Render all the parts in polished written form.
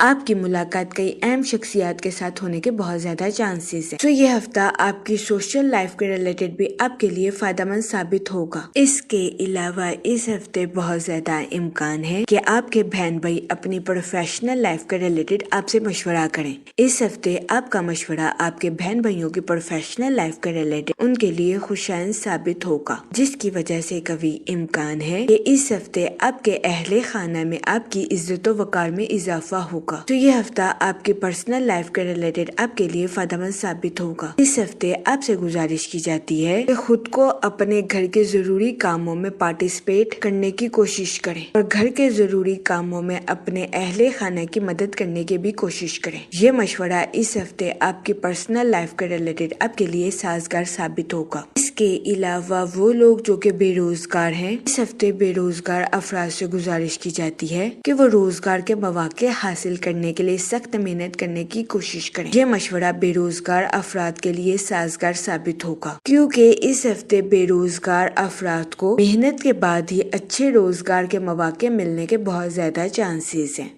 آپ کی ملاقات کئی اہم شخصیات کے ساتھ ہونے کے بہت زیادہ چانسز ہیں۔ یہ ہفتہ آپ کی سوشل لائف کے ریلیٹڈ بھی آپ کے لیے فائدہ مند ثابت ہوگا۔ اس کے علاوہ اس ہفتے بہت زیادہ امکان ہے کہ آپ کے بہن بھائی اپنی پروفیشنل لائف کے ریلیٹڈ آپ سے مشورہ کریں۔ اس ہفتے آپ کا مشورہ آپ کے بہن بھائیوں کی پروفیشنل لائف کے ریلیٹڈ ان کے لیے خوشائند ثابت ہوگا، جس کی وجہ سے کبھی امکان ہے کہ اس ہفتے آپ کے اہل خانہ میں آپ کی عزت و وقار میں اضافہ ہوگا۔ یہ ہفتہ آپ کی پرسنل لائف کے ریلیٹڈ آپ کے لیے فائدہ مند ثابت ہوگا۔ اس ہفتے آپ سے گزارش کی جاتی ہے کہ خود کو اپنے گھر کے ضروری کاموں میں پارٹیسپیٹ کرنے کی کوشش کریں اور گھر کے ضروری کاموں میں اپنے اہل خانہ کی مدد کرنے کی بھی کوشش کریں۔ یہ مشورہ اس ہفتے آپ کی پرسنل لائف کے ریلیٹڈ آپ کے لیے سازگار ثابت ہوگا۔ اس کے علاوہ وہ لوگ جو کہ بے روزگار ہیں، اس ہفتے بے روزگار افراد سے گزارش کی جاتی ہے کہ وہ روزگار کے مواقع حاصل کرنے کے لیے سخت محنت کرنے کی کوشش کریں۔ یہ مشورہ بے روزگار افراد کے لیے سازگار ثابت ہوگا، کیونکہ اس ہفتے بے روزگار افراد کو محنت کے بعد ہی اچھے روزگار کے مواقع ملنے کے بہت زیادہ چانسز ہیں۔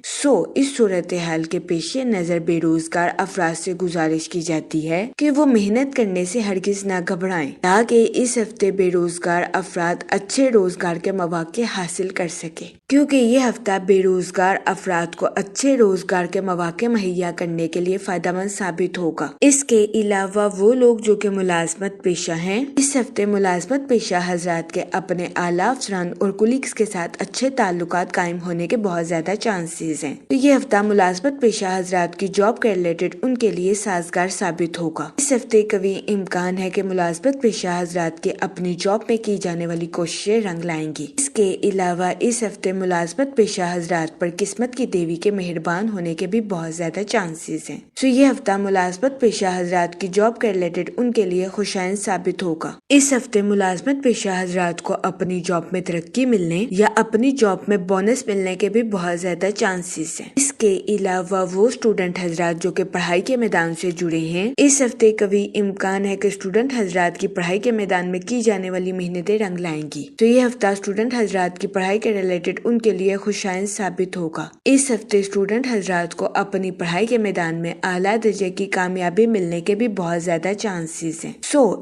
اس صورتحال کے پیش نظر بے روزگار افراد سے گزارش کی جاتی ہے کہ وہ محنت کرنے سے ہرگز نہ گھبرائیں، تاکہ اس ہفتے بے روزگار افراد اچھے روزگار کے مواقع حاصل کر سکے، کیونکہ یہ ہفتہ بے روزگار افراد کو اچھے روزگار کے مواقع مہیا کرنے کے لیے فائدہ مند ثابت ہوگا۔ اس کے علاوہ وہ لوگ جو کہ ملازمت پیشہ ہیں، اس ہفتے ملازمت پیشہ حضرات کے اپنے اعلیٰ افسران اور کولیگز کے ساتھ اچھے تعلقات قائم ہونے کے بہت زیادہ چانسز ہیں۔ یہ ہفتہ ملازمت پیشہ حضرات کی جاب کے ریلیٹڈ ان کے لیے سازگار ثابت ہوگا۔ اس ہفتے کبھی امکان ہے کہ ملازمت پیشہ حضرات کی اپنی جاب میں کی جانے والی کوششیں رنگ لائیں گی۔ اس کے علاوہ اس ہفتے ملازمت پیشہ حضرات پر قسمت کی دیوی کے مہربان ہونے کے بھی بہت زیادہ چانسز ہیں۔ یہ ہفتہ ملازمت پیشہ حضرات کی جاب کے ریلیٹڈ ان کے لیے خوشائند ثابت ہوگا۔ اس ہفتے ملازمت پیشہ حضرات کو اپنی جاب میں ترقی ملنے یا اپنی جاب میں بونس ملنے کے بھی بہت زیادہ چانسز ہیں۔ اس کے علاوہ وہ اسٹوڈنٹ حضرات جو کہ پڑھائی کے میدان سے جڑے ہیں، اس ہفتے کبھی امکان ہے کہ اسٹوڈنٹ حضرات کی پڑھائی کے میدان میں کی جانے والی محنتیں رنگ لائیں گی۔ یہ ہفتہ اسٹوڈنٹ حضرات کی پڑھائی کے ریلیٹڈ ان کے لیے خوشائند ثابت ہوگا۔ اس ہفتے اسٹوڈنٹ حضرات کو اپنی پڑھائی کے میدان میں اعلیٰ درجے کی کامیابی ملنے کے بھی بہت زیادہ چانسز ہیں۔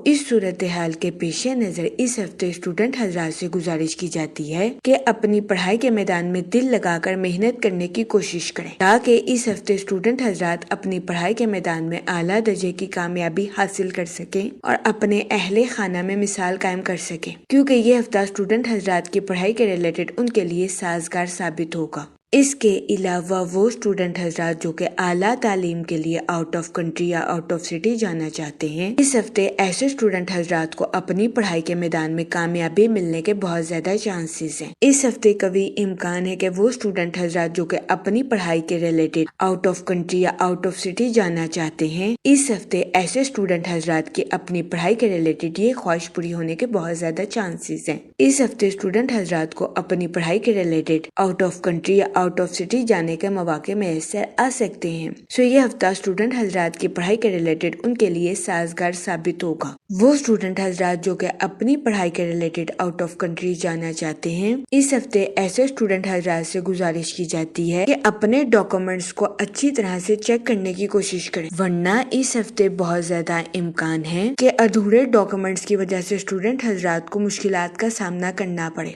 اس صورتحال کے پیش نظر اس ہفتے اسٹوڈنٹ حضرات سے گزارش کی جاتی ہے کہ اپنی پڑھائی کے میدان میں دل لگا کر محنت کرنے کی کوشش کریں، تاکہ اس ہفتے اسٹوڈنٹ حضرات اپنی پڑھائی کے میدان میں اعلیٰ درجے کی کامیابی حاصل کر سکیں اور اپنے اہل خانہ میں مثال قائم کر سکیں، کیونکہ یہ ہفتہ اسٹوڈنٹ حضرات کی پڑھائی کے ریلیٹڈ ان کے لیے سازگار ثابت ہوگا۔ اس کے علاوہ وہ اسٹوڈنٹ حضرات جو کہ اعلیٰ تعلیم کے لیے آؤٹ آف کنٹری یا آؤٹ آف سٹی جانا چاہتے ہیں، اس ہفتے ایسے اسٹوڈنٹ حضرات کو اپنی پڑھائی کے میدان میں کامیابی ملنے کے بہت زیادہ چانسز ہیں۔ اس ہفتے کبھی امکان ہے کہ وہ اسٹوڈنٹ حضرات جو کہ اپنی پڑھائی کے ریلیٹڈ آؤٹ آف کنٹری یا آؤٹ آف سٹی جانا چاہتے ہیں، اس ہفتے ایسے اسٹوڈنٹ حضرات کی اپنی پڑھائی کے ریلیٹڈ یہ خواہش پوری ہونے کے بہت زیادہ چانسز ہیں۔ اس ہفتے اسٹوڈنٹ حضرات کو اپنی پڑھائی کے ریلیٹڈ آؤٹ آف کنٹری یا آؤٹ آف سٹی جانے کے مواقع میسر آ سکتے ہیں۔ یہ ہفتہ اسٹوڈنٹ حضرات کی پڑھائی کے ریلیٹڈ ان کے لیے سازگار ثابت ہوگا۔ وہ اسٹوڈنٹ حضرات جو کہ اپنی پڑھائی کے ریلیٹڈ آؤٹ آف کنٹری جانا چاہتے ہیں، اس ہفتے ایسے اسٹوڈنٹ حضرات سے گزارش کی جاتی ہے کہ اپنے ڈاکومنٹس کو اچھی طرح سے چیک کرنے کی کوشش کریں، ورنہ اس ہفتے بہت زیادہ امکان ہے کہ ادھورے ڈاکومنٹس کی وجہ سے اسٹوڈنٹ حضرات کو مشکلات کا سامنا کرنا پڑے۔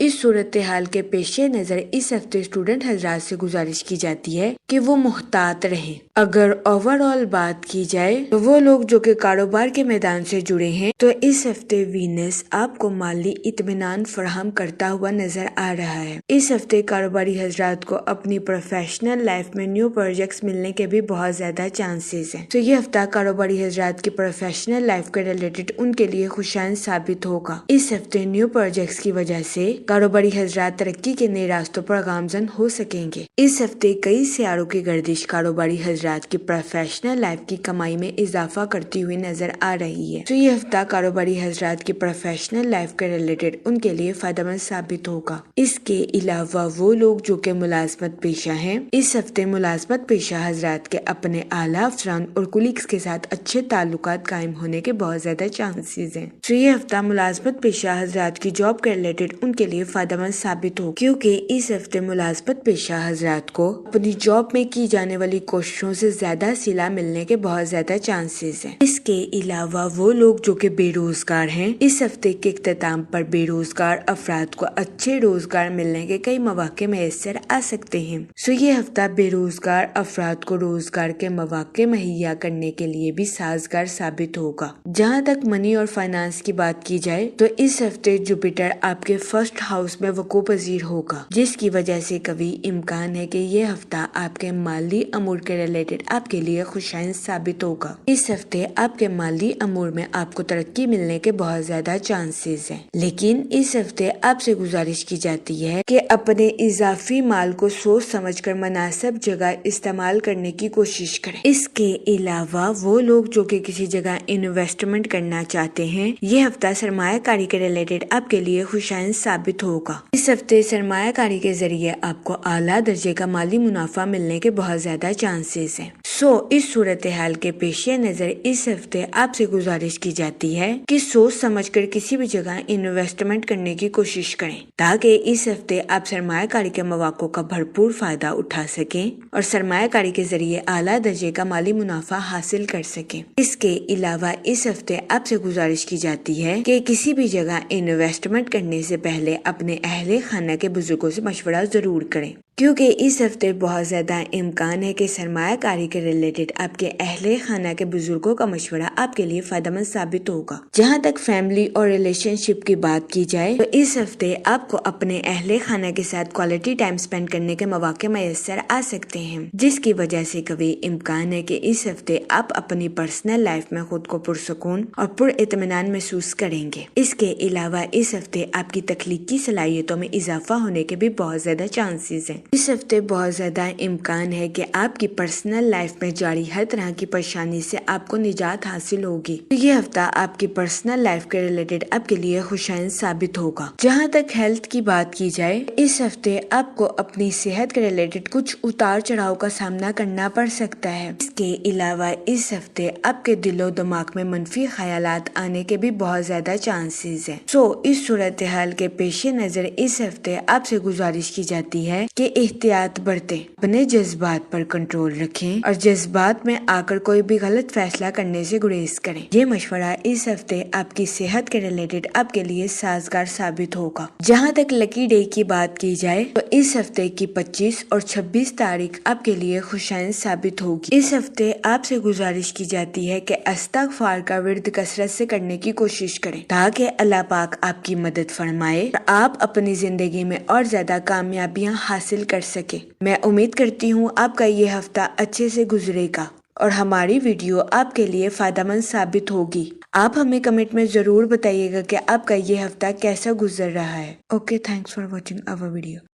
اس صورتحال کے پیش نظر اس ہفتے اسٹوڈنٹ حضرات سے گزارش کی جاتی ہے کہ وہ محتاط رہیں۔ اگر اوور آل بات کی جائے تو وہ لوگ جو کہ کاروبار کے میدان سے جڑے ہیں، تو اس ہفتے وینس آپ کو مالی اطمینان فراہم کرتا ہوا نظر آ رہا ہے۔ اس ہفتے کاروباری حضرات کو اپنی پروفیشنل لائف میں نیو پروجیکٹس ملنے کے بھی بہت زیادہ چانسز ہیں۔ یہ ہفتہ کاروباری حضرات کی پروفیشنل لائف کے ریلیٹڈ ان کے لیے خوشائند ثابت ہوگا۔ اس ہفتے نیو پروجیکٹس کی وجہ سے کاروباری حضرات ترقی کے نئے راستوں پر گامزن ہو سکیں گے۔ اس ہفتے کئی سیاروں کی گردش کاروباری حضرات حضرات کی پروفیشنل لائف کی کمائی میں اضافہ کرتی ہوئی نظر آ رہی ہے، تو یہ ہفتہ کاروباری حضرات کی پروفیشنل لائف کے ریلیٹڈ ان کے لیے فائدہ مند ثابت ہوگا۔ اس کے علاوہ وہ لوگ جو کہ ملازمت پیشہ ہیں، اس ہفتے ملازمت پیشہ حضرات کے اپنے اعلیٰ افسران اور کولیگز کے ساتھ اچھے تعلقات قائم ہونے کے بہت زیادہ چانسز ہیں، تو یہ ہفتہ ملازمت پیشہ حضرات کی جاب کے ریلیٹڈ ان کے لیے فائدہ مند ثابت ہو، کیونکہ اس ہفتے ملازمت پیشہ حضرات کو اپنی جاب میں کی جانے والی کوششوں سے زیادہ صلہ ملنے کے بہت زیادہ چانسز ہیں۔ اس کے علاوہ وہ لوگ جو کہ بے روزگار ہیں، اس ہفتے کے اختتام پر بے روزگار افراد کو اچھے روزگار ملنے کے کئی مواقع میسر آ سکتے ہیں، سو یہ ہفتہ بے روزگار افراد کو روزگار کے مواقع مہیا کرنے کے لیے بھی سازگار ثابت ہوگا۔ جہاں تک منی اور فائنانس کی بات کی جائے تو اس ہفتے جوپیٹر آپ کے فرسٹ ہاؤس میں وقوع پذیر ہوگا، جس کی وجہ سے قوی امکان ہے کہ یہ ہفتہ آپ کے مالی امور کے ریلیٹڈ آپ کے لیے خوشائن ثابت ہوگا۔ اس ہفتے آپ کے مالی امور میں آپ کو ترقی ملنے کے بہت زیادہ چانسز ہیں، لیکن اس ہفتے آپ سے گزارش کی جاتی ہے کہ اپنے اضافی مال کو سوچ سمجھ کر مناسب جگہ استعمال کرنے کی کوشش کریں۔ اس کے علاوہ وہ لوگ جو کہ کسی جگہ انویسٹمنٹ کرنا چاہتے ہیں، یہ ہفتہ سرمایہ کاری کے ریلیٹڈ آپ کے لیے خوشائن ثابت ہوگا۔ اس ہفتے سرمایہ کاری کے ذریعے آپ کو اعلیٰ درجے کا مالی منافع ملنے کے بہت زیادہ چانسز ہیں، سو اس صورتحال کے پیش نظر اس ہفتے آپ سے گزارش کی جاتی ہے کہ سوچ سمجھ کر کسی بھی جگہ انویسٹمنٹ کرنے کی کوشش کریں، تاکہ اس ہفتے آپ سرمایہ کاری کے مواقع کا بھرپور فائدہ اٹھا سکیں اور سرمایہ کاری کے ذریعے اعلیٰ درجے کا مالی منافع حاصل کر سکیں۔ اس کے علاوہ اس ہفتے آپ سے گزارش کی جاتی ہے کہ کسی بھی جگہ انویسٹمنٹ کرنے سے پہلے اپنے اہل خانہ کے بزرگوں سے مشورہ ضرور کریں، کیونکہ اس ہفتے بہت زیادہ امکان ہے کہ سرمایہ کاری کے ریلیٹڈ آپ کے اہل خانہ کے بزرگوں کا مشورہ آپ کے لیے فائدہ مند ثابت ہوگا۔ جہاں تک فیملی اور ریلیشن شپ کی بات کی جائے تو اس ہفتے آپ کو اپنے اہل خانہ کے ساتھ کوالٹی ٹائم سپینڈ کرنے کے مواقع میسر آ سکتے ہیں، جس کی وجہ سے قوی امکان ہے کہ اس ہفتے آپ اپنی پرسنل لائف میں خود کو پرسکون اور پر اطمینان محسوس کریں گے۔ اس کے علاوہ اس ہفتے آپ کی تخلیقی صلاحیتوں میں اضافہ ہونے کے بھی بہت زیادہ چانسز ہیں۔ اس ہفتے بہت زیادہ امکان ہے کہ آپ کی پرسنل لائف میں جاری ہر طرح کی پریشانی سے آپ کو نجات حاصل ہوگی، تو یہ ہفتہ آپ کی پرسنل لائف کے ریلیٹڈ آپ کے لیے خوشائن ثابت ہوگا۔ جہاں تک ہیلتھ کی بات کی جائے، اس ہفتے آپ کو اپنی صحت کے ریلیٹڈ کچھ اتار چڑھاؤ کا سامنا کرنا پڑ سکتا ہے۔ اس کے علاوہ اس ہفتے آپ کے دل و دماغ میں منفی خیالات آنے کے بھی بہت زیادہ چانسز ہیں، سو اس صورتحال کے پیش نظر اس ہفتے آپ سے گزارش کی جاتی ہے کہ احتیاط برتیں، اپنے جذبات پر کنٹرول رکھیں اور جذبات میں آ کر کوئی بھی غلط فیصلہ کرنے سے گریز کریں۔ یہ مشورہ اس ہفتے آپ کی صحت کے ریلیٹڈ آپ کے لیے سازگار ثابت ہوگا۔ جہاں تک لکی ڈے کی بات کی جائے تو اس ہفتے کی 25 اور 26 تاریخ آپ کے لیے خوشائن ثابت ہوگی۔ اس ہفتے آپ سے گزارش کی جاتی ہے کہ استغفار کا ورد کثرت سے کرنے کی کوشش کریں، تاکہ اللہ پاک آپ کی مدد فرمائے اور آپ اپنی زندگی میں اور زیادہ کامیابیاں حاصل کر سکیں۔ میں امید کرتی ہوں آپ کا یہ ہفتہ اچھے سے گزرے گا اور ہماری ویڈیو آپ کے لیے فائدہ مند ثابت ہوگی۔ آپ ہمیں کمنٹ میں ضرور بتائیے گا کہ آپ کا یہ ہفتہ کیسا گزر رہا ہے۔ Okay, thanks for watching our video.